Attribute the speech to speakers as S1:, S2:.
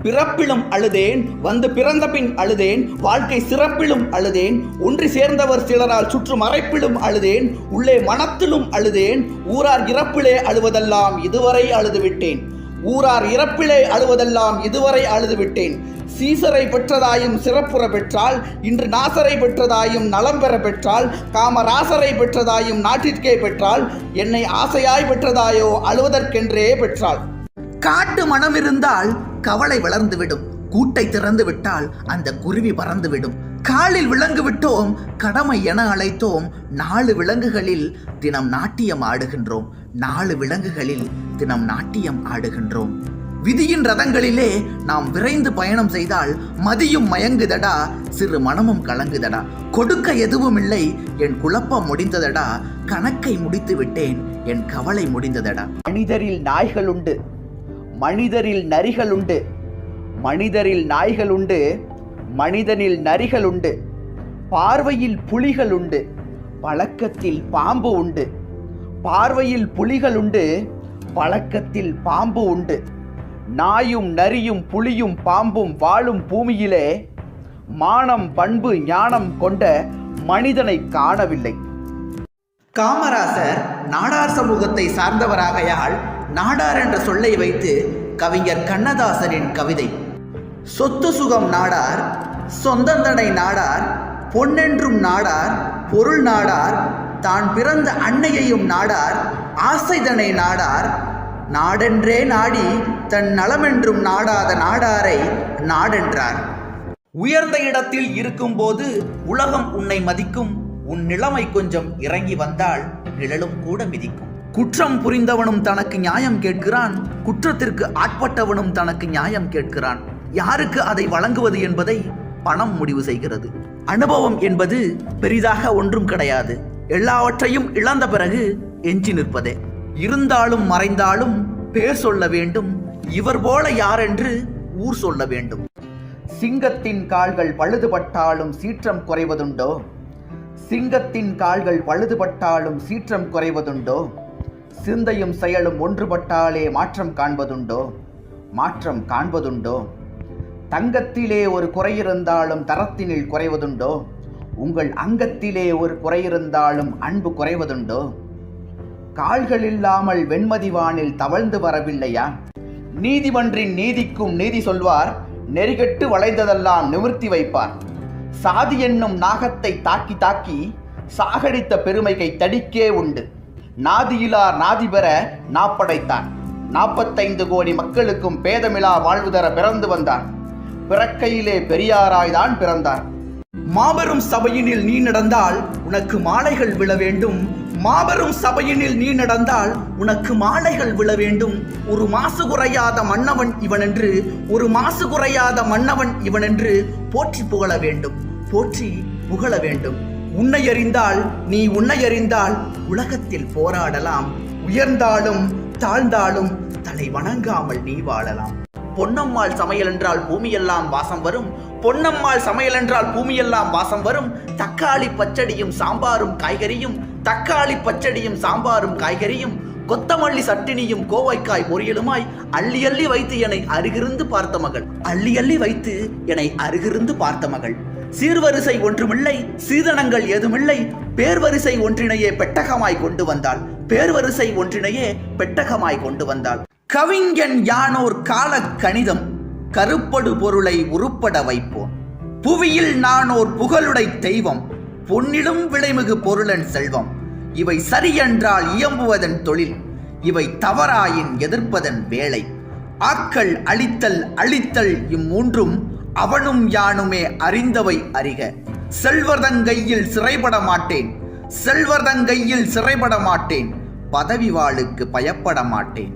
S1: பிறப்பிலும் அழுதேன், வந்து பிறந்த பின் அழுதேன், வாழ்க்கை சிறப்பிலும் அழுதேன், ஒன்றி சேர்ந்தவர் சிலரால் சுற்றும் மறைப்பிலும் அழுதேன், உள்ளே மனத்திலும் அழுதேன், ஊரார் இறப்பிலே அழுவதெல்லாம் இதுவரை அழுதுவிட்டேன், ஊரார் இறப்பிலே அழுவதெல்லாம் இதுவரை அழுதுவிட்டேன். சீசரை பெற்றதாயும் சிறப்புற பெற்றால், இன்று நாசரை பெற்றதாயும் நலம் பெற பெற்றால், காமராசரை பெற்றதாயும் நாட்டிற்கே பெற்றால், என்னை ஆசையாய் பெற்றதாயோ அழுவதற்கென்றே பெற்றாள். காட்டு மனம் இருந்தால் கவலை வளர்ந்துவிடும், கூட்டை திறந்து விட்டால் அந்த குருவி பறந்துவிடும். காலில் விலங்கு விட்டோம், கடமை என அழைத்தோம், 4 விலங்குகளில் தினம் நாட்டியம் ஆடுகின்றோம், 4 விலங்குகளில் தினம் நாட்டியம் ஆடுகின்றோம். விதியின் ரதங்களிலே நாம் விரைந்து பயணம் செய்தால் மதியும் மயங்குதடா, சிறு மனமும் கலங்குதடா. கொடுக்க எதுவும் இல்லை, என் குழப்பம் முடிந்ததடா, கணக்கை முடித்து விட்டேன், என் கவலை முடிந்ததடா. மனிதரில் நாய்கள் உண்டு, மனிதரில் நரிகள் உண்டு, மனிதரில் நாய்கள் உண்டு, மனிதனில் நரிகள் உண்டு, பார்வையில் புலிகள் உண்டு, பழக்கத்தில் பாம்பு உண்டு, பார்வையில் புலிகள் உண்டு, பழக்கத்தில் பாம்பு உண்டு. நாயும் நரியும் புலியும் பாம்பும் வாழும் பூமியிலே மானம் பண்பு ஞானம் கொண்ட மனிதனை காணவில்லை. காமராசர் நாடார் சமூகத்தை சார்ந்தவராகையால் நாடார் என்ற சொல்லை வைத்து கவிஞர் கண்ணதாசரின் கவிதை. சொத்து சுகம் நாடார், சொந்தந்தனை நாடார், பொன்னென்றும் நாடார், பொருள் நாடார், தான் பிறந்த அன்னையையும் நாடார், ஆசைதனை நாடார், நாடென்றே நாடி தன் நலமென்றும் நாடாத நாடாரை நாடென்றார். உயர்ந்த இடத்தில் இருக்கும்போது உலகம் உன்னை மதிக்கும், உன் நிலைமை கொஞ்சம் இறங்கி வந்தால் நிழலும் கூட மிதிக்கும். குற்றம் புரிந்தவனும் தனக்கு நியாயம் கேட்கிறான், குற்றத்திற்கு ஆட்பட்டவனும் தனக்கு நியாயம் கேட்கிறான். யாருக்கு அதை வழங்குவது என்பதை பணம் முடிவு செய்கிறது. அனுபவம் என்பது பெரிதாக ஒன்றும் கிடையாது, எல்லாவற்றையும் இழந்த பிறகு எஞ்சி நிற்பதே. இருந்தாலும் மறைந்தாலும் பேர் சொல்ல வேண்டும், இவர் போல யாரென்று ஊர் சொல்ல வேண்டும். சிங்கத்தின் கால்கள் பழுதுபட்டாலும் சீற்றம் குறைவதுண்டோ, சிங்கத்தின் கால்கள் பழுதுபட்டாலும் சீற்றம் குறைவதுண்டோ, சிந்தையும் செயலும் ஒன்றுபட்டாலே மாற்றம் காண்பதுண்டோ, மாற்றம் காண்பதுண்டோ. தங்கத்திலே ஒரு குறையிருந்தாலும் தரத்தினில் குறைவதுண்டோ, உங்கள் அங்கத்திலே ஒரு குறையிருந்தாலும் அன்பு குறைவதுண்டோ. கால்கள் இல்லாமல் வெண்மதிவானில் தவழ்ந்து வரவில்லையா? நீதிமன்றின் நீதிக்கும் நீதி சொல்வார், நெறிகெட்டு வளைந்ததெல்லாம் நிமிர்த்தி வைப்பார். சாதி என்னும் நாகத்தை தாக்கி தாக்கி சாகடித்த பெருமைகை தடிக்கே உண்டு. நாதியிலார் நாதி பெற நாப்படைத்தான், 45 கோடி மக்களுக்கும் பேதமிலா வாழ்வு தர பிறந்து வந்தார். பிறக்கையிலே பெரியாராய்தான் பிறந்தார். மாபெரும் சபையினில் நீ நடந்தால் உனக்கு மாலைகள் விழ வேண்டும், மாபெரும் சபையினில் நீ நடந்தால் உனக்கு மாலைகள் விழ வேண்டும். ஒரு மாசு குறையாத மன்னவன் இவனென்று, ஒரு மாசு குறையாத மன்னவன் இவனென்று போற்றி புகழ வேண்டும், போற்றி புகழ வேண்டும். உன்னை அறிந்தால் நீ உன்னை அறிந்தால் உலகத்தில் போராடலாம், உயர்ந்தாலும் தாழ்ந்தாலும் தலை வணங்காமல் நீ வாழலாம். பொன்னம்மாள் சமையல் என்றால் பூமியெல்லாம் வாசம் வரும், பொன்னம்மாள் சமையல் என்றால் பூமியெல்லாம் வாசம் வரும். தக்காளி பச்சடியும் சாம்பாரும் காய்கறியும், தக்காளி பச்சடியும் சாம்பாரும் காய்கறியும், கொத்தமல்லி சட்டினியும் கோவைக்காய் பொரியலுமாய் அள்ளி அள்ளி வைத்து என்னை அருகிருந்து பார்த்த மகள், அள்ளி அள்ளி வைத்து என்னை அருகிருந்து பார்த்த மகள். சீர்வரிசை ஒன்றுமில்லை, சீதனங்கள் ஏதுமில்லை, பேர்வரிசை ஒன்றினையே பெட்டகமாய் கொண்டு வந்தாள், பேர்வரிசை ஒன்றினையே பெட்டகமாய் கொண்டு வந்தாள். கவிஞன் யானோர் கால கணிதம், கருப்படு பொருளை உருப்பட வைப்போம். புவியில் நானோர் புகழுடை தெய்வம், பொன்னிலும் விளைமிகு பொருளன் செல்வம். இவை சரியென்றால் இயம்புவதன் தொழில், இவை தவறாயின் எதிர்ப்பதன் வேலை. ஆக்கல் அழித்தல் அழித்தல் இம்மூன்றும் அவனும் யானுமே அறிந்தவை அறிக. செல்வர்தங்கையில் சிறைபட மாட்டேன், செல்வர்தங்கையில் சிறைபட மாட்டேன், பதவி வாளுக்கு பயப்பட மாட்டேன்.